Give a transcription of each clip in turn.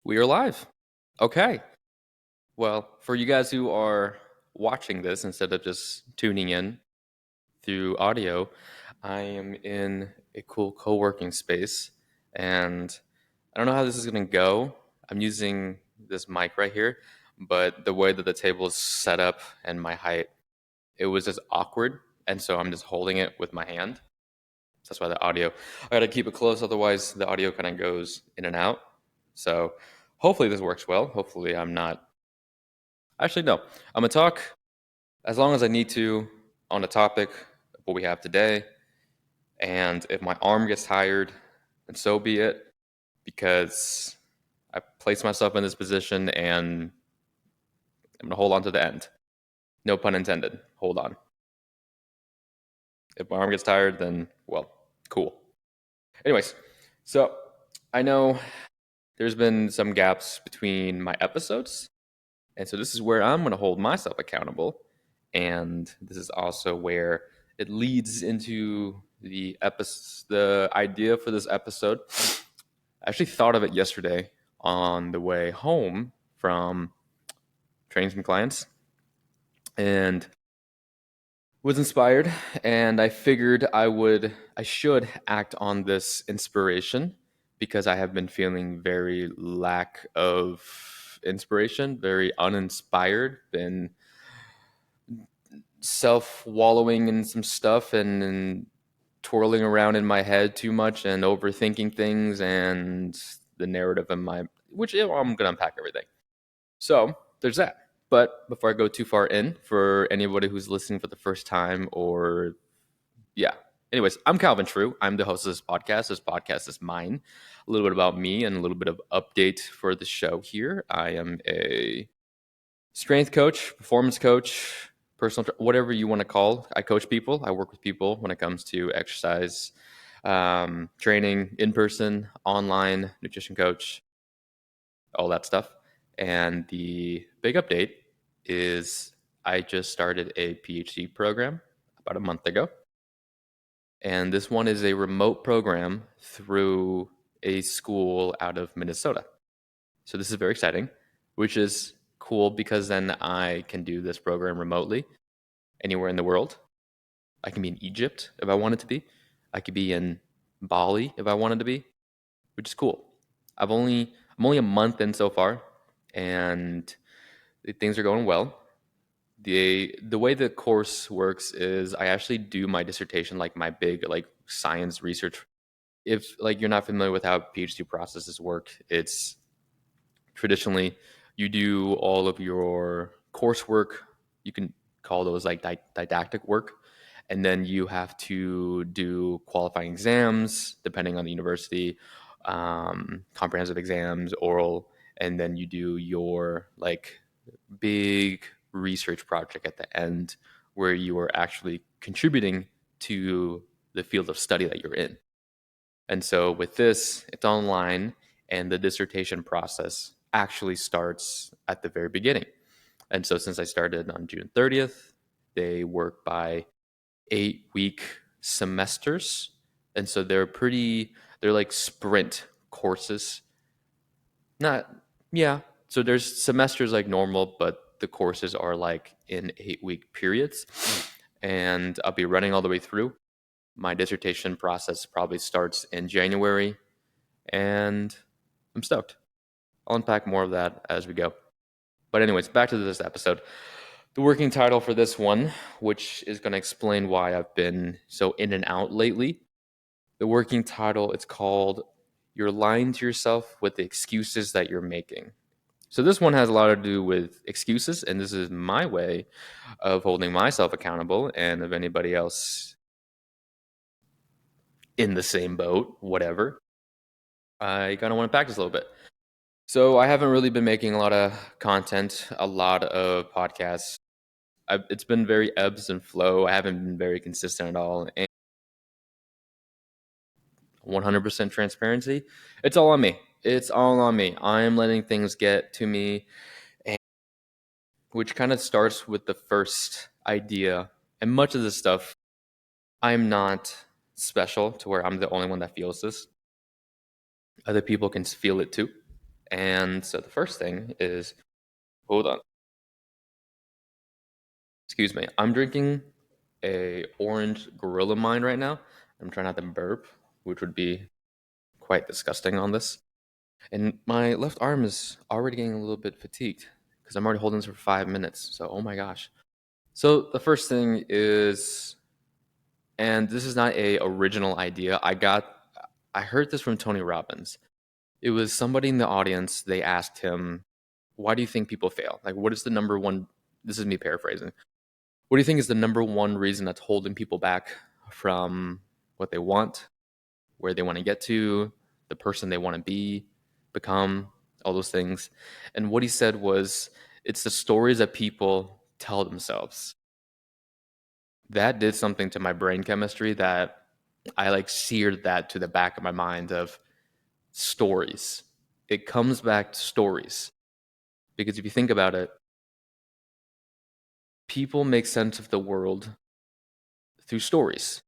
We are live. Okay. Well, for you guys who are watching this instead of just tuning in through audio, I am in a cool co working space and I don't know how this is going to go. I'm using this mic right here, but the way that the table is set up and my height, it was just awkward. And so I'm just holding it with my hand. That's why the audio, I got to keep it close, otherwise, the audio kind of goes in and out. So hopefully this works well. Hopefully, I'm not. Actually, no. I'm going to talk as long as I need to on the topic of what we have today. And if my arm gets tired, then so be it, because I placed myself in this position and I'm going to hold on to the end. No pun intended. Hold on. If my arm gets tired, then, well, cool. Anyways, so I know there's been some gaps between my episodes. And so this is where I'm going to hold myself accountable. And this is also where it leads into the idea for this episode. I actually thought of it yesterday on the way home from training some clients and was inspired, and I figured I should act on this inspiration because I have been feeling very lack of inspiration, very uninspired, been self wallowing in some stuff and twirling around in my head too much and overthinking things and the narrative in my which I'm gonna unpack everything. So there's that. But before I go too far in, for anybody who's listening for the first time, or yeah. Anyways, I'm Calvin Trieu. I'm the host of this podcast. This podcast is mine. A little bit about me and a little bit of update for the show here. I am a strength coach, performance coach, whatever you want to call. I coach people. I work with people when it comes to exercise, training, in person, online, nutrition coach, all that stuff. And the big update is I just started a PhD program about a month ago. And this one is a remote program through a school out of Minnesota. So this is very exciting, which is cool because then I can do this program remotely anywhere in the world. I can be in Egypt if I wanted to be. I could be in Bali if I wanted to be, which is cool. I'm only a month in so far, and things are going well. The way the course works is I actually do my dissertation, like my big like science research. If like you're not familiar with how PhD processes work, it's traditionally you do all of your coursework. You can call those like didactic work, and then you have to do qualifying exams depending on the university, comprehensive exams, oral, and then you do your like big research project at the end where you are actually contributing to the field of study that you're in. And so with this, it's online, and the dissertation process actually starts at the very beginning. And so since I started on June 30th, they work by 8-week semesters. And so they're like sprint courses. Not, yeah. So there's semesters like normal, but the courses are like in 8-week periods. And I'll be running all the way through. My dissertation process probably starts in January, and I'm stoked. I'll unpack more of that as we go. But anyways, back to this episode. The working title for this one, which is going to explain why I've been so in and out lately. The working title, it's called You're Lying to Yourself with the Excuses That You're Making. So this one has a lot to do with excuses, and this is my way of holding myself accountable, and if anybody else in the same boat, whatever, I kind of want to practice a little bit. So I haven't really been making a lot of content, a lot of podcasts. It's been very ebbs and flow. I haven't been very consistent at all. And 100% transparency, it's all on me. It's all on me. I am letting things get to me, and which kind of starts with the first idea. And much of this stuff, I'm not special to where I'm the only one that feels this. Other people can feel it too. And so the first thing is, hold on, excuse me. I'm drinking a orange Gorilla Mine right now. I'm trying not to burp, which would be quite disgusting on this. And my left arm is already getting a little bit fatigued because I'm already holding this for 5 minutes. So, oh my gosh. So the first thing is, and this is not a original idea. I heard this from Tony Robbins. It was somebody in the audience. They asked him, "Why do you think people fail? Like, what is the number one?" This is me paraphrasing. What do you think is the number one reason that's holding people back from what they want, where they want to get to, the person they want to be, become, all those things? And what he said was, it's the stories that people tell themselves. That did something to my brain chemistry that I like seared that to the back of my mind of stories. It comes back to stories. Because if you think about it, people make sense of the world through stories,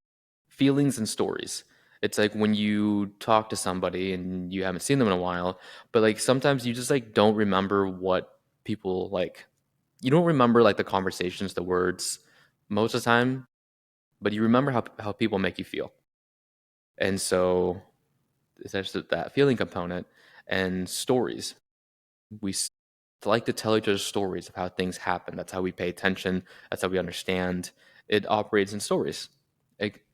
feelings and stories. It's like when you talk to somebody and you haven't seen them in a while, but like sometimes you just like don't remember what people like. You don't remember like the conversations, the words most of the time, but you remember how people make you feel. And so essentially that feeling component and stories. We like to tell each other stories of how things happen. That's how we pay attention. That's how we understand. It operates in stories.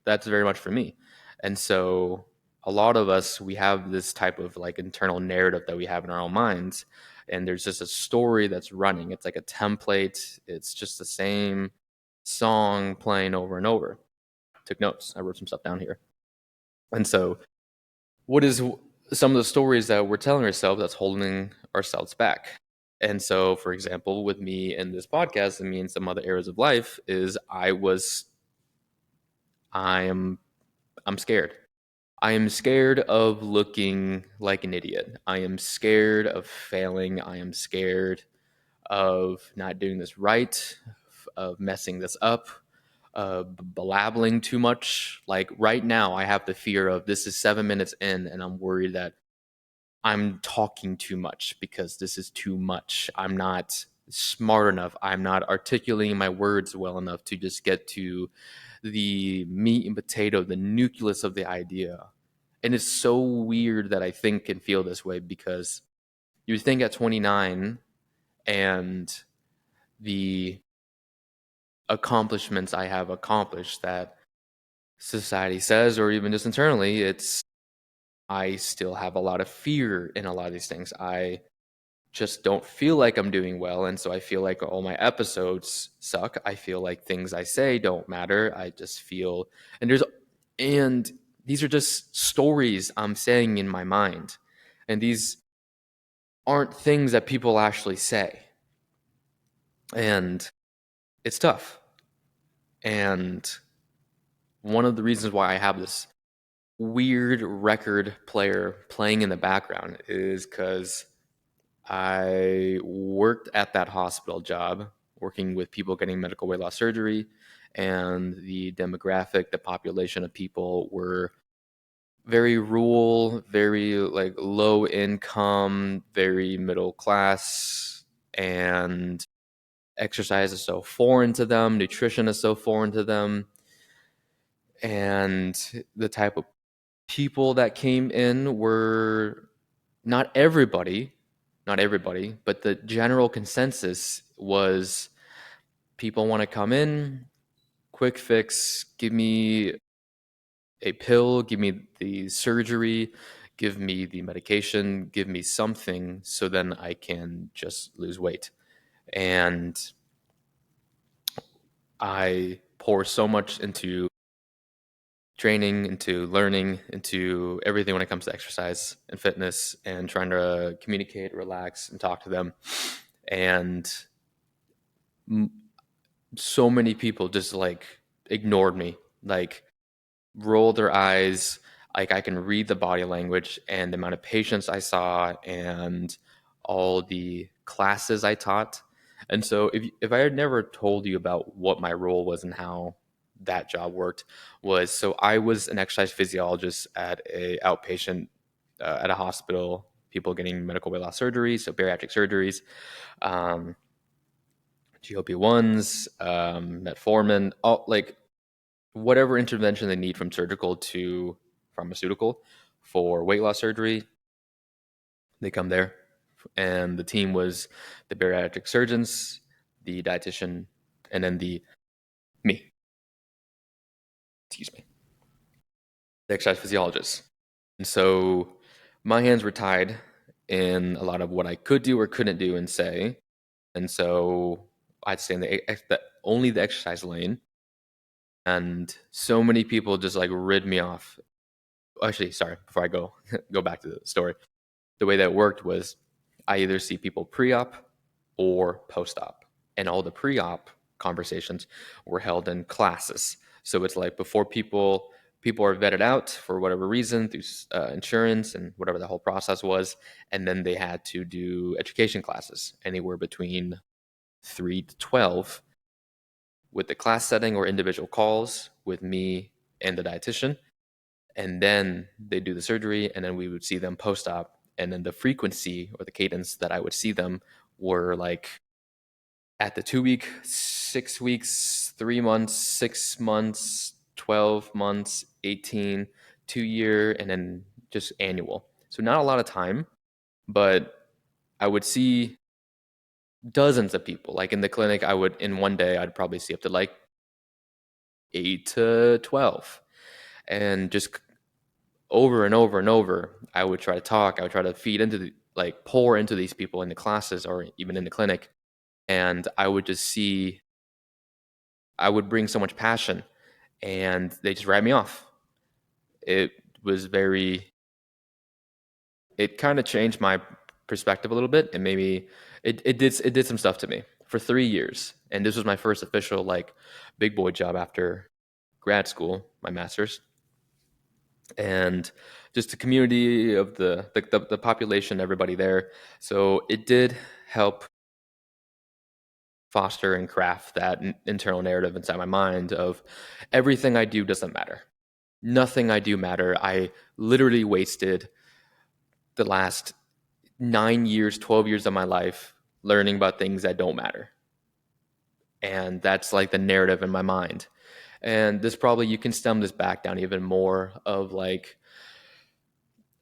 That's very much for me. And so a lot of us, we have this type of like internal narrative that we have in our own minds. And there's just a story that's running. It's like a template. It's just the same song playing over and over. Took notes. I wrote some stuff down here. And so what is some of the stories that we're telling ourselves that's holding ourselves back? And so, for example, with me in this podcast and me in some other areas of life, is I am I'm scared. I am scared of looking like an idiot. I am scared of failing. I am scared of not doing this right, of messing this up, blabbling too much. Like right now, I have the fear of this is 7 minutes in, and I'm worried that I'm talking too much because this is too much. I'm not smart enough. I'm not articulating my words well enough to just get to the meat and potato, the nucleus of the idea. And it's so weird that I think and feel this way because you think at 29 and the accomplishments I have accomplished that society says, or even just internally, it's I still have a lot of fear in a lot of these things. I just don't feel like I'm doing well. And so I feel like all my episodes suck. I feel like things I say don't matter. I just feel, and and these are just stories I'm saying in my mind. And these aren't things that people actually say. And it's tough. And one of the reasons why I have this weird record player playing in the background is because I worked at that hospital job, working with people getting medical weight loss surgery, and the demographic, the population of people were very rural, very like low income, very middle class, and exercise is so foreign to them, nutrition is so foreign to them, and the type of people that came in were not everybody, not everybody, but the general consensus was people want to come in, quick fix, give me a pill, give me the surgery, give me the medication, give me something so then I can just lose weight. And I pour so much into training, into learning, into everything when it comes to exercise and fitness and trying to communicate, relax, and talk to them. And so many people just like ignored me, like rolled their eyes. Like I can read the body language and the amount of patients I saw and all the classes I taught. And so if I had never told you about what my role was and how that job worked was, so I was an exercise physiologist at a outpatient at a hospital, people getting medical weight loss surgery, so bariatric surgeries, um, GLP-1s, metformin, all like whatever intervention they need from surgical to pharmaceutical for weight loss surgery, they come there. And the team was the bariatric surgeons, the dietitian, and then the me, excuse me, the exercise physiologist. And so my hands were tied in a lot of what I could do or couldn't do and say. And so I'd stay in only the exercise lane. And so many people just like rid me off. Actually, sorry, before I go back to the story. The way that worked was I either see people pre-op or post-op. And all the pre-op conversations were held in classes. So it's like before people are vetted out for whatever reason through insurance and whatever the whole process was, and then they had to do education classes anywhere between 3 to 12 with the class setting or individual calls with me and the dietitian, and then they do the surgery, and then we would see them post-op, and then the frequency or the cadence that I would see them were like at the 2 week, 6 weeks, 3 months, 6 months, 12 months, 18, 2 year, and then just annual. So not a lot of time, but I would see dozens of people. Like in the clinic, in one day, I'd probably see up to like 8 to 12. And just over and over and over, I would try to talk. I would try to pour into these people in the classes or even in the clinic. And I would bring so much passion and they just write me off. It was it kind of changed my perspective a little bit, and maybe it did some stuff to me for 3 years. And this was my first official like big boy job after grad school, my master's. And just the community of the population, everybody there. So it did help foster and craft that internal narrative inside my mind of everything I do doesn't matter. Nothing I do matter. I literally wasted the last 9 years, 12 years of my life learning about things that don't matter. And that's like the narrative in my mind. And you can stem this back down even more of like,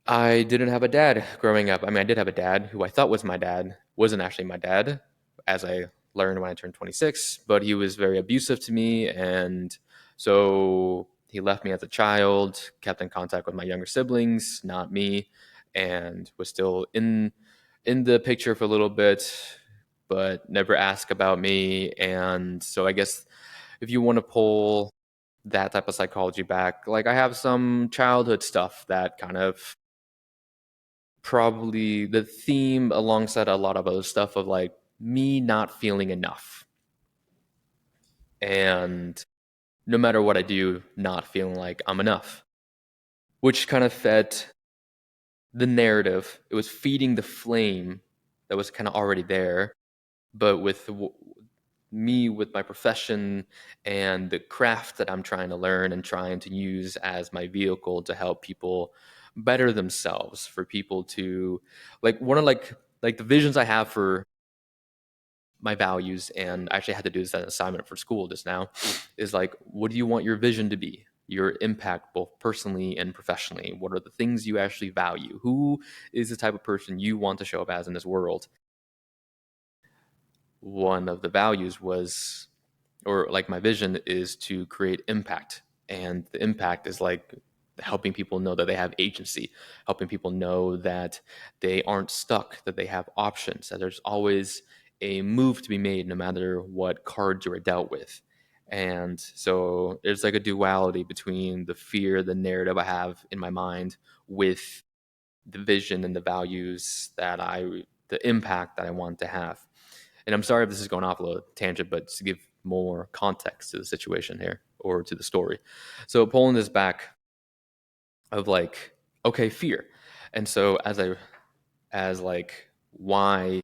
I didn't have a dad growing up. I mean, I did have a dad who I thought was my dad, wasn't actually my dad, as I learned when I turned 26, but he was very abusive to me. And so he left me as a child, kept in contact with my younger siblings, not me, and was still in the picture for a little bit, but never asked about me. And so I guess if you want to pull that type of psychology back, like I have some childhood stuff that kind of probably the theme alongside a lot of other stuff of like me not feeling enough. And no matter what I do, not feeling like I'm enough, which kind of fed the narrative. It was feeding the flame that was kind of already there, but me with my profession and the craft that I'm trying to learn and trying to use as my vehicle to help people better themselves, for people to like one of like the visions I have for my values, and I actually had to do this as an assignment for school just now, is like, what do you want your vision to be? Your impact, both personally and professionally. What are the things you actually value? Who is the type of person you want to show up as in this world? One of the values was, or like my vision is to create impact. And the impact is like helping people know that they have agency, helping people know that they aren't stuck, that they have options, that there's always a move to be made no matter what cards you are dealt with. And so there's like a duality between the fear, the narrative I have in my mind with the vision and the values the impact that I want to have. And I'm sorry if this is going off a little tangent, but to give more context to the situation here or to the story. So pulling this back of like, okay, fear. And so as like why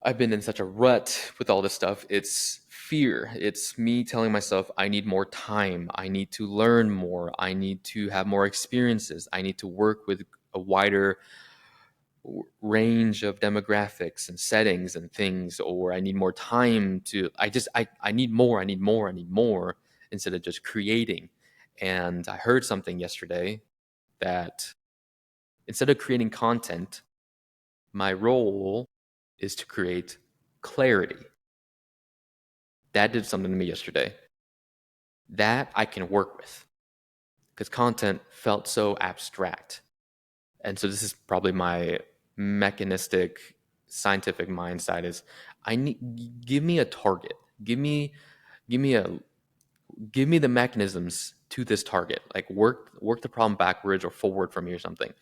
I've been in such a rut with all this stuff, it's fear. It's me telling myself I need more time. I need to learn more. I need to have more experiences. I need to work with a wider range of demographics and settings and things, or I need more time to, I need more, I need more, I need more, instead of just creating. And I heard something yesterday that instead of creating content, my role is to create clarity. That did something to me yesterday. That I can work with because content felt so abstract. And so this is probably my mechanistic scientific mind side is I need give me a target. Give me a give me the mechanisms to this target. Like work the problem backwards or forward from me or something.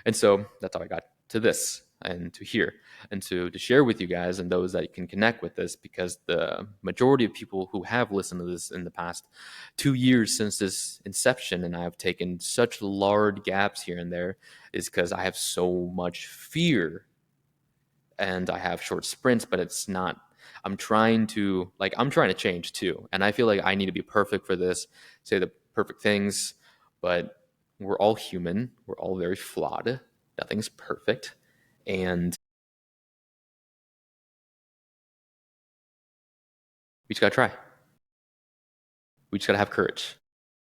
And so that's how I got to this and to here and to share with you guys and those that can connect with this, because the majority of people who have listened to this in the past 2 years since this inception, and I have taken such large gaps here and there, is because I have so much fear and I have short sprints, but it's not. I'm trying to change too. And I feel like I need to be perfect for this, say the perfect things, but we're all human. We're all very flawed. Nothing's perfect. And we just gotta try. We just gotta have courage.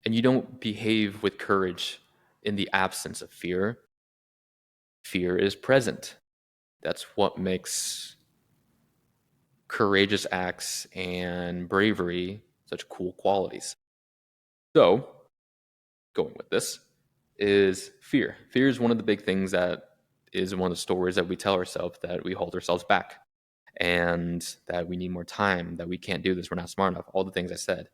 And you don't behave with courage in the absence of fear. Fear is present. That's what makes courageous acts and bravery such cool qualities. So, going with this is fear. Fear is one of the big things that is one of the stories that we tell ourselves, that we hold ourselves back and that we need more time, that we can't do this, we're not smart enough, all the things I said.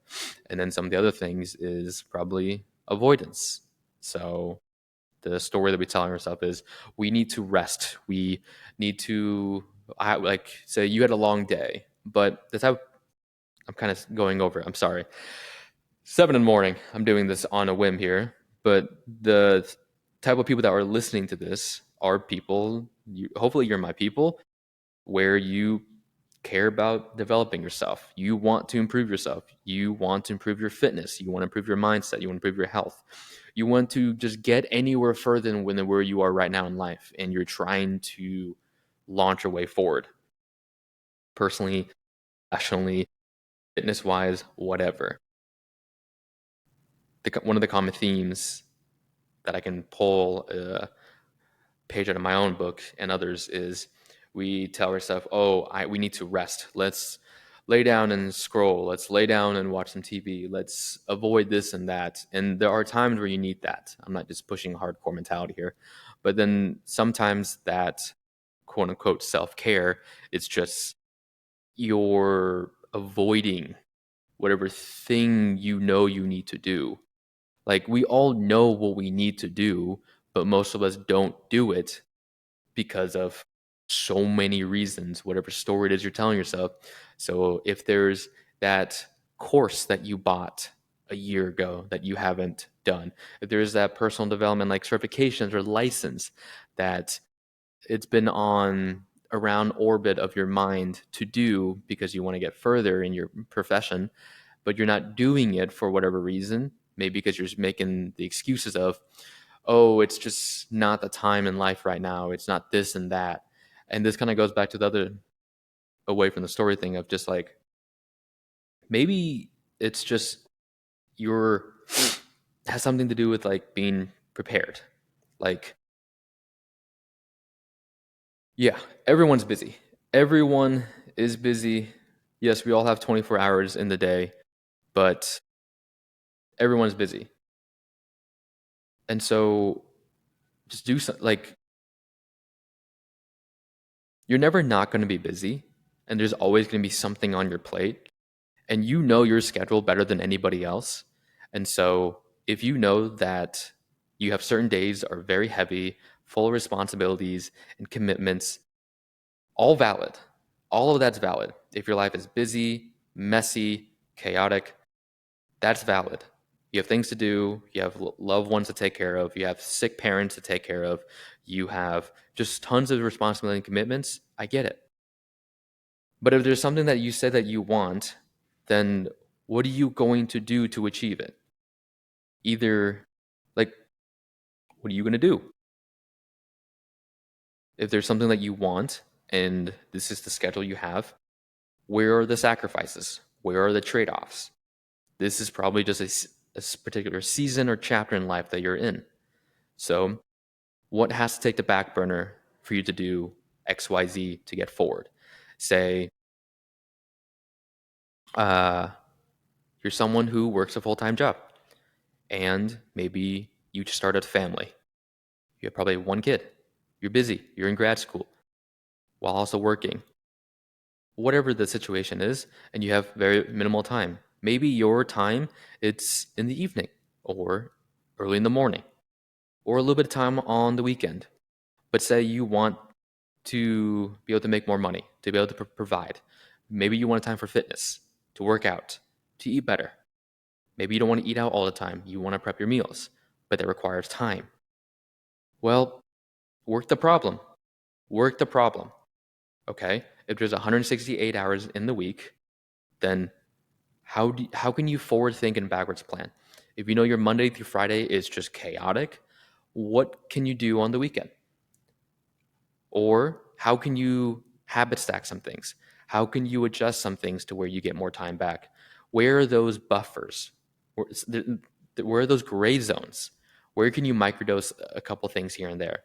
And then some of the other things is probably avoidance. So the story that we tell ourselves is we need to rest. We need to, like, say you had a long day, but that's how I'm kind of going over. I'm sorry. 7 in the morning. I'm doing this on a whim here, but the type of people that are listening to this are people. Hopefully, you're my people, where you care about developing yourself. You want to improve yourself. You want to improve your fitness. You want to improve your mindset. You want to improve your health. You want to just get anywhere further than where you are right now in life, and you're trying to launch your way forward, personally, professionally, fitness wise, whatever. One of the common themes that I can pull a page out of my own book and others is we tell ourselves, we need to rest. Let's lay down and scroll. Let's lay down and watch some TV. Let's avoid this and that. And there are times where you need that. I'm not just pushing hardcore mentality here. But then sometimes that quote unquote self-care, it's just you're avoiding whatever thing you know you need to do. Like we all know what we need to do, but most of us don't do it because of so many reasons, whatever story it is you're telling yourself. So if there's that course that you bought a year ago that you haven't done, if there's that personal development like certifications or license that it's been on around orbit of your mind to do because you want to get further in your profession, but you're not doing it for whatever reason, maybe because you're just making the excuses of, oh, it's just not the time in life right now. It's not this and that. And this kind of goes back to the other, away from the story thing of just like, maybe it's just your, has something to do with like being prepared. Like, yeah, everyone's busy. Everyone is busy. Yes, we all have 24 hours in the day, but everyone's busy. And so just do something. Like, you're never not going to be busy, and there's always going to be something on your plate, and you know your schedule better than anybody else. And so if you know that you have certain days are very heavy, full of responsibilities and commitments, all valid. All of that's valid. If your life is busy, messy, chaotic, that's valid. You have things to do, you have loved ones to take care of, you have sick parents to take care of, you have just tons of responsibility and commitments. I get it. But if there's something that you said that you want, then what are you going to do to achieve it? Either, like, what are you going to do? If there's something that you want and this is the schedule you have, where are the sacrifices? Where are the trade offs? This is probably just a particular season or chapter in life that you're in. So, what has to take the back burner for you to do XYZ to get forward? Say, uh, you're someone who works a full time job and maybe you just started a family. You have probably one kid. You're busy. You're in grad school while also working. Whatever the situation is, and you have very minimal time. Maybe your time it's in the evening or early in the morning or a little bit of time on the weekend. But say you want to be able to make more money, to be able to provide. Maybe you want time for fitness, to work out, to eat better. Maybe you don't want to eat out all the time. You want to prep your meals, but that requires time. Well, work the problem. Work the problem. Okay? If there's 168 hours in the week, then how can you forward think and backwards plan? If you know your Monday through Friday is just chaotic, what can you do on the weekend? Or how can you habit stack some things? How can you adjust some things to where you get more time back? Where are those buffers? Where are those gray zones? Where can you microdose a couple things here and there?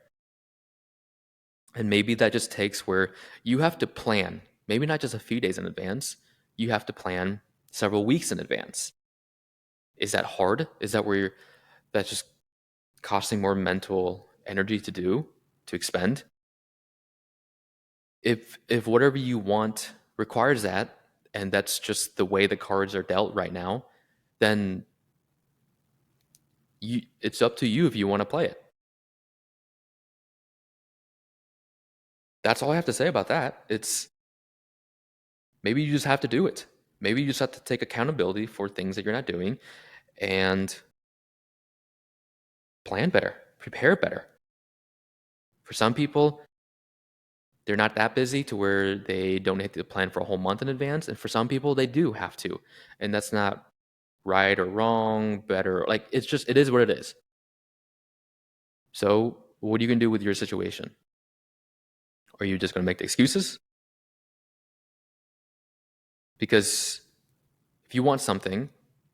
And maybe that just takes where you have to plan, maybe not just a few days in advance, you have to plan several weeks in advance. Is that hard? Is that where that's just costing more mental energy to do, to expend? If whatever you want requires that, and that's just the way the cards are dealt right now, then it's up to you if you want to play it. That's all I have to say about that. It's maybe you just have to do it. Maybe you just have to take accountability for things that you're not doing and plan better, prepare better. For some people, they're not that busy to where they don't have to plan for a whole month in advance. And for some people, they do have to. And that's not right or wrong, better. Like, it's just, it is what it is. So, what are you going to do with your situation? Are you just going to make the excuses? Because if you want something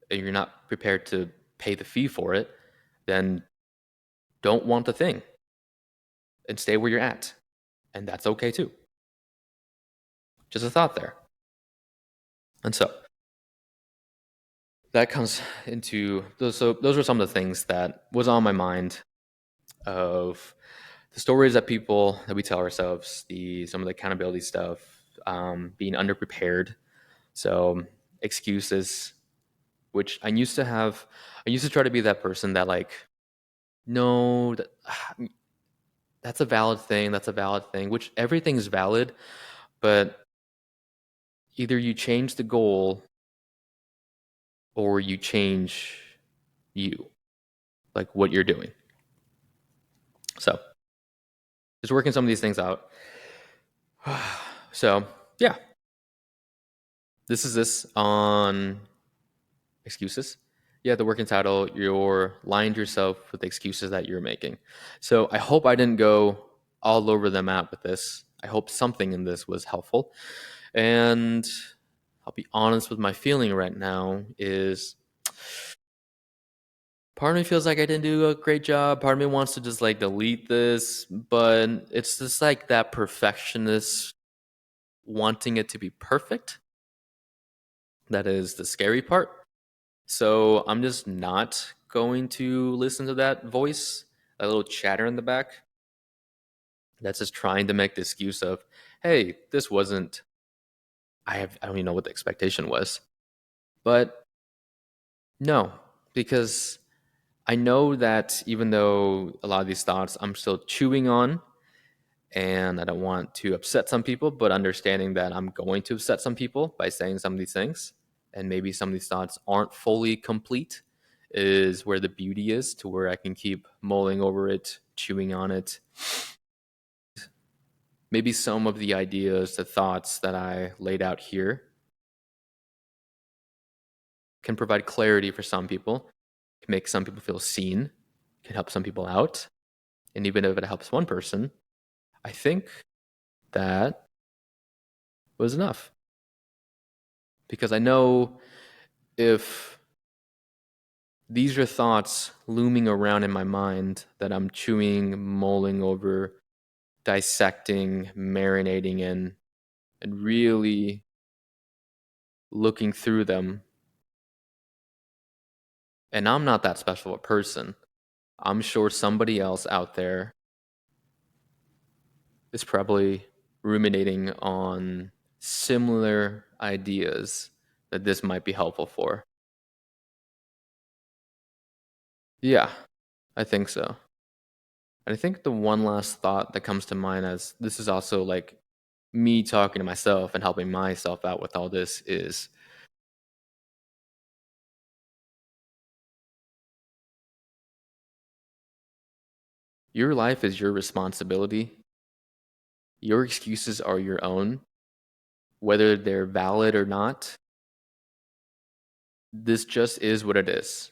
and you're not prepared to pay the fee for it, then don't want the thing and stay where you're at. And that's okay too. Just a thought there. And so that comes into those. So those were some of the things that was on my mind of the stories that we tell ourselves, some of the accountability stuff, being underprepared. So excuses, which I used to have. I used to try to be that person that like, no, that's a valid thing. That's a valid thing. Which everything's valid, but either you change the goal or you change you, like what you're doing. So just working some of these things out. So yeah, this on excuses. Yeah, the working title, you're lying to yourself with the excuses that you're making. So I hope I didn't go all over the map with this. I hope something in this was helpful. And I'll be honest with my feeling right now is part of me feels like I didn't do a great job. Part of me wants to just like delete this, but it's just like that perfectionist wanting it to be perfect. That is the scary part. So I'm just not going to listen to that voice, that little chatter in the back that's just trying to make the excuse of, hey, this wasn't, I don't even know what the expectation was. But no, because I know that even though a lot of these thoughts I'm still chewing on, and I don't want to upset some people, but understanding that I'm going to upset some people by saying some of these things, and maybe some of these thoughts aren't fully complete, is where the beauty is, to where I can keep mulling over it, chewing on it. Maybe some of the ideas, the thoughts that I laid out here can provide clarity for some people, can make some people feel seen, can help some people out. And even if it helps one person, I think that was enough because I know if these are thoughts looming around in my mind that I'm chewing, mulling over, dissecting, marinating in, and really looking through them. And I'm not that special a person. I'm sure somebody else out there is probably ruminating on similar ideas that this might be helpful for. Yeah, I think so. And I think the one last thought that comes to mind as this is also like me talking to myself and helping myself out with all this is your life is your responsibility. Your excuses are your own, whether they're valid or not. This just is what it is.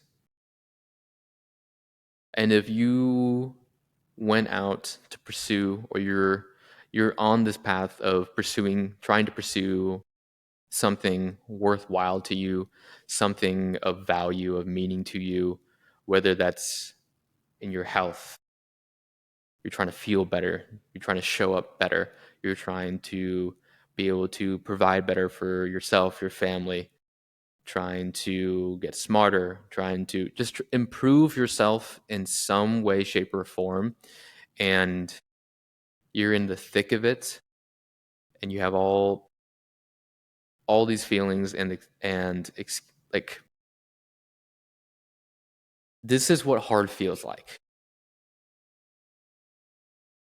And if you went out to pursue or you're on this path of pursuing trying to pursue something worthwhile to you, something of value, of meaning to you, whether that's in your health, you're trying to feel better, you're trying to show up better, you're trying to be able to provide better for yourself, your family, trying to get smarter, trying to just improve yourself in some way, shape, or form, and you're in the thick of it, and you have all these feelings like this is what hard feels like.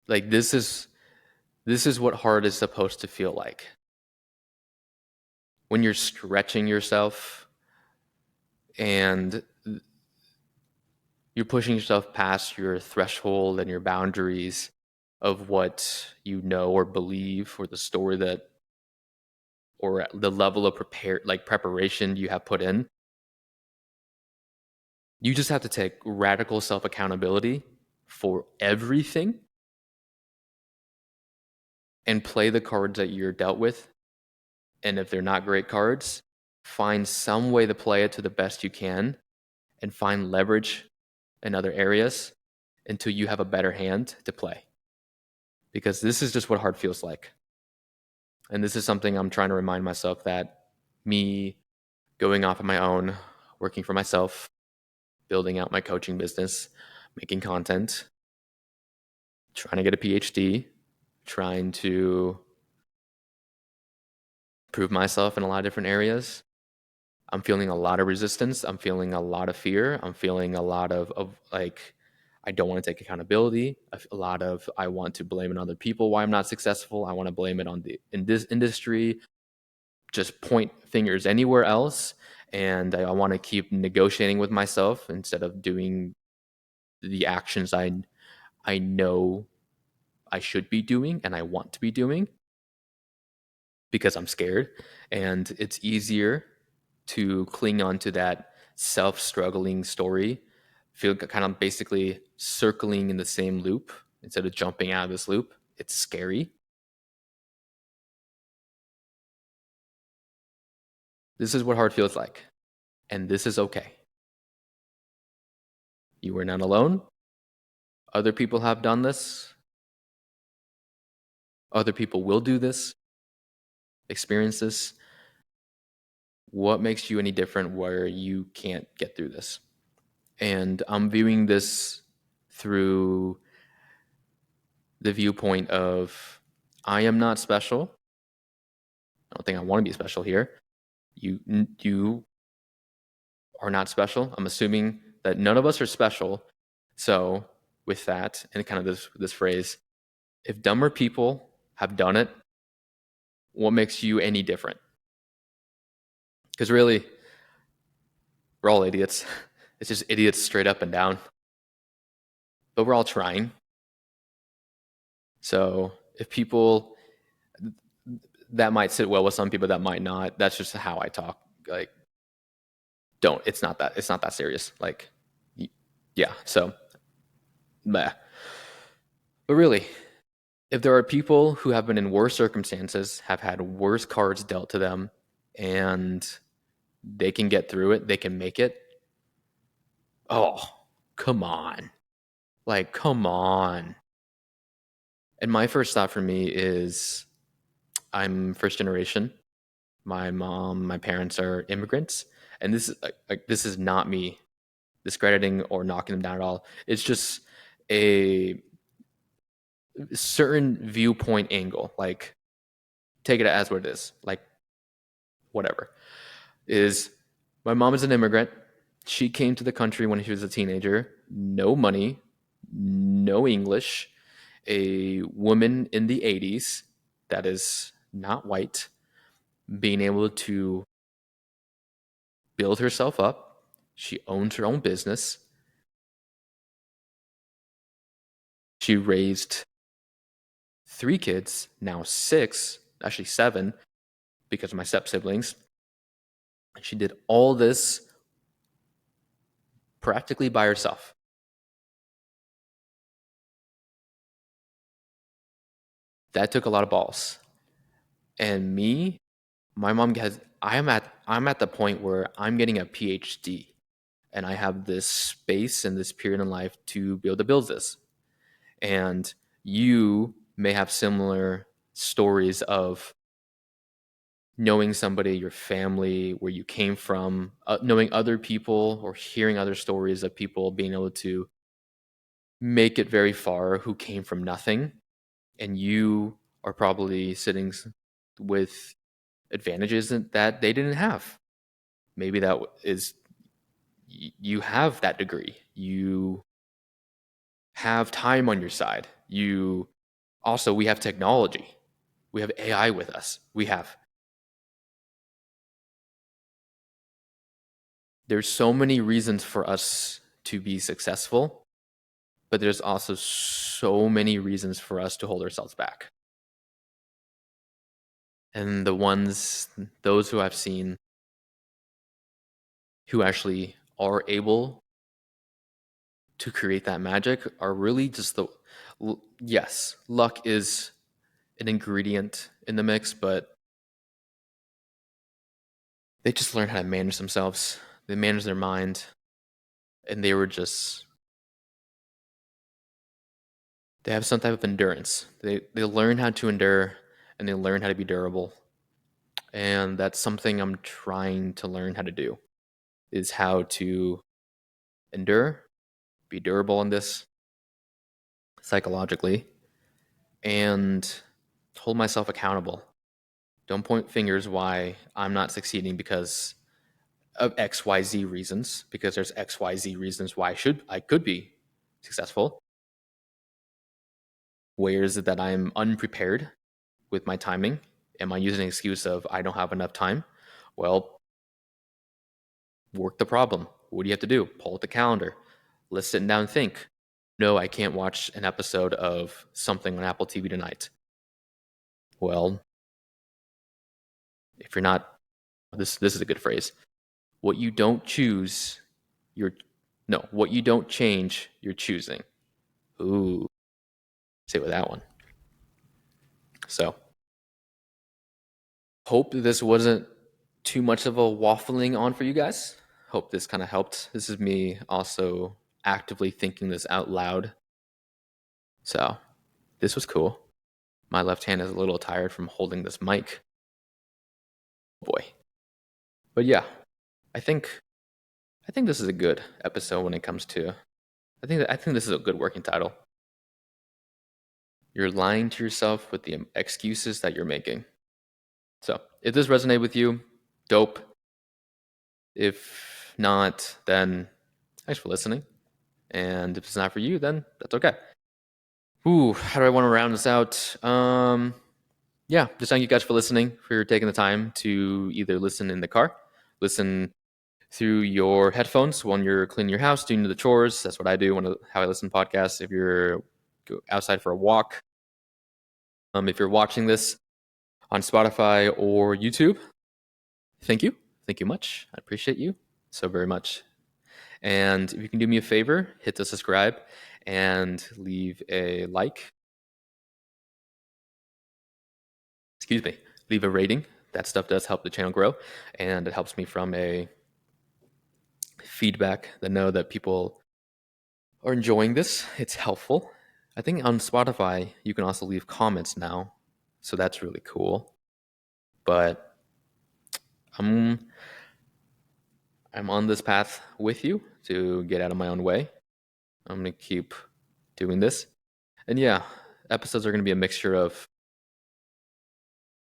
Like this is what hard is supposed to feel like. When you're stretching yourself and you're pushing yourself past your threshold and your boundaries of what you know or believe or the story that or the level of preparation you have put in, you just have to take radical self accountability for everything and play the cards that you're dealt with. And if they're not great cards, find some way to play it to the best you can and find leverage in other areas until you have a better hand to play. Because this is just what hard feels like. And this is something I'm trying to remind myself that me going off on my own, working for myself, building out my coaching business, making content, trying to get a PhD, trying to prove myself in a lot of different areas. I'm feeling a lot of resistance. I'm feeling a lot of fear. I'm feeling a lot of like, I don't want to take accountability. A lot of I want to blame it on other people why I'm not successful. I want to blame it on in this industry. Just point fingers anywhere else, and I want to keep negotiating with myself instead of doing the actions I know I should be doing and I want to be doing because I'm scared. And it's easier to cling on to that self-struggling story, feel kind of basically circling in the same loop instead of jumping out of this loop. It's scary. This is what hard feels like. And this is okay. You are not alone. Other people have done this. Other people will do this, experience this. What makes you any different where you can't get through this? And I'm viewing this through the viewpoint of I am not special. I don't think I want to be special here. You are not special. I'm assuming that none of us are special. So with that and kind of this phrase, if dumber people have done it, what makes you any different? Because really, we're all idiots. It's just idiots straight up and down. But we're all trying. So if people that might sit well with some people, that might not. That's just how I talk. Like, don't. It's not that serious. Like, yeah. So, meh. But really, If there are people who have been in worse circumstances, have had worse cards dealt to them, and they can get through it, they can make it. Oh, come on. Like, come on. And my first thought for me is I'm first generation. My mom, my parents are immigrants, and this is not me discrediting or knocking them down at all. It's just a certain viewpoint angle. Like, take it as what it is. Like, whatever. Is my mom is an immigrant. She came to the country when she was a teenager. No money, no English. A woman in the 80s that is not white, being able to build herself up. She owns her own business. She raised 3 kids, now 6, actually 7, because of my step siblings. She did all this practically by herself. That took a lot of balls. And me, my mom has I'm at the point where I'm getting a PhD and I have this space and this period in life to be able to build this. And you may have similar stories of knowing somebody, your family, where you came from, knowing other people or hearing other stories of people being able to make it very far who came from nothing. And you are probably sitting with advantages that they didn't have. Maybe that is you have that degree. You have time on your side. You also we have technology. We have AI with us. There's so many reasons for us to be successful, but there's also so many reasons for us to hold ourselves back. And those who I've seen who actually are able to create that magic are really just yes, luck is an ingredient in the mix, but they just learn how to manage themselves. They manage their mind, and they have some type of endurance. They learn how to endure, and they learn how to be durable. And that's something I'm trying to learn how to do, is how to endure, be durable in this psychologically, and hold myself accountable. Don't point fingers why I'm not succeeding because of XYZ reasons, because there's XYZ reasons why I could be successful. Where is it that I'm unprepared with my timing? Am I using an excuse of I don't have enough time? Well, work the problem. What do you have to do? Pull up the calendar. Let's sit down and think. No, I can't watch an episode of something on Apple TV tonight. Well, if you're not this is a good phrase. What you don't choose, you're no, what you don't change, you're choosing. Ooh, sit with that one. So, hope this wasn't too much of a waffling on for you guys. Hope this kind of helped. This is me also actively thinking this out loud. So, this was cool. My left hand is a little tired from holding this mic. Boy. But yeah, I think this is a good episode when it comes to I think this is a good working title. You're lying to yourself with the excuses that you're making. So, if this resonated with you, dope. If not, then thanks for listening. And if it's not for you, then that's okay. Ooh, how do I want to round this out? Yeah, just thank you guys for listening, for taking the time to either listen in the car, listen through your headphones when you're cleaning your house, doing the chores. That's what I do how I listen to podcasts. If you're outside for a walk, if you're watching this on Spotify or YouTube, thank you. Thank you much. I appreciate you so very much. And if you can do me a favor, hit the subscribe and leave a like excuse me, leave a rating. That stuff does help the channel grow, and it helps me from a feedback that know that people are enjoying this. It's helpful. I think on Spotify you can also leave comments now, so that's really cool. But I'm I'm on this path with you to get out of my own way. I'm gonna keep doing this, and yeah, episodes are gonna be a mixture of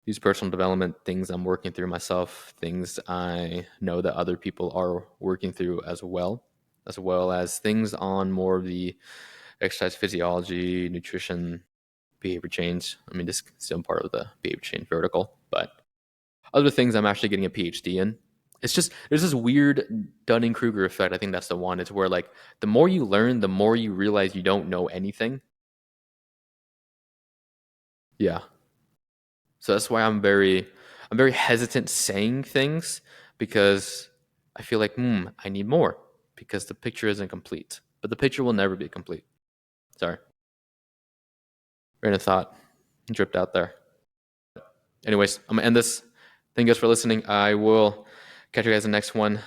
these personal development things I'm working through myself, things I know that other people are working through as well as things on more of the exercise physiology, nutrition, behavior change. I mean, this is still part of the behavior change vertical, but other things I'm actually getting a PhD in. It's just there's this weird Dunning Kruger effect. I think that's the one. It's where like the more you learn, the more you realize you don't know anything. Yeah. So that's why I'm very hesitant saying things because I feel like, I need more because the picture isn't complete. But the picture will never be complete. Sorry. Rain of thought dripped out there. Anyways, I'm gonna end this. Thank you guys for listening. I will catch you guys in the next one.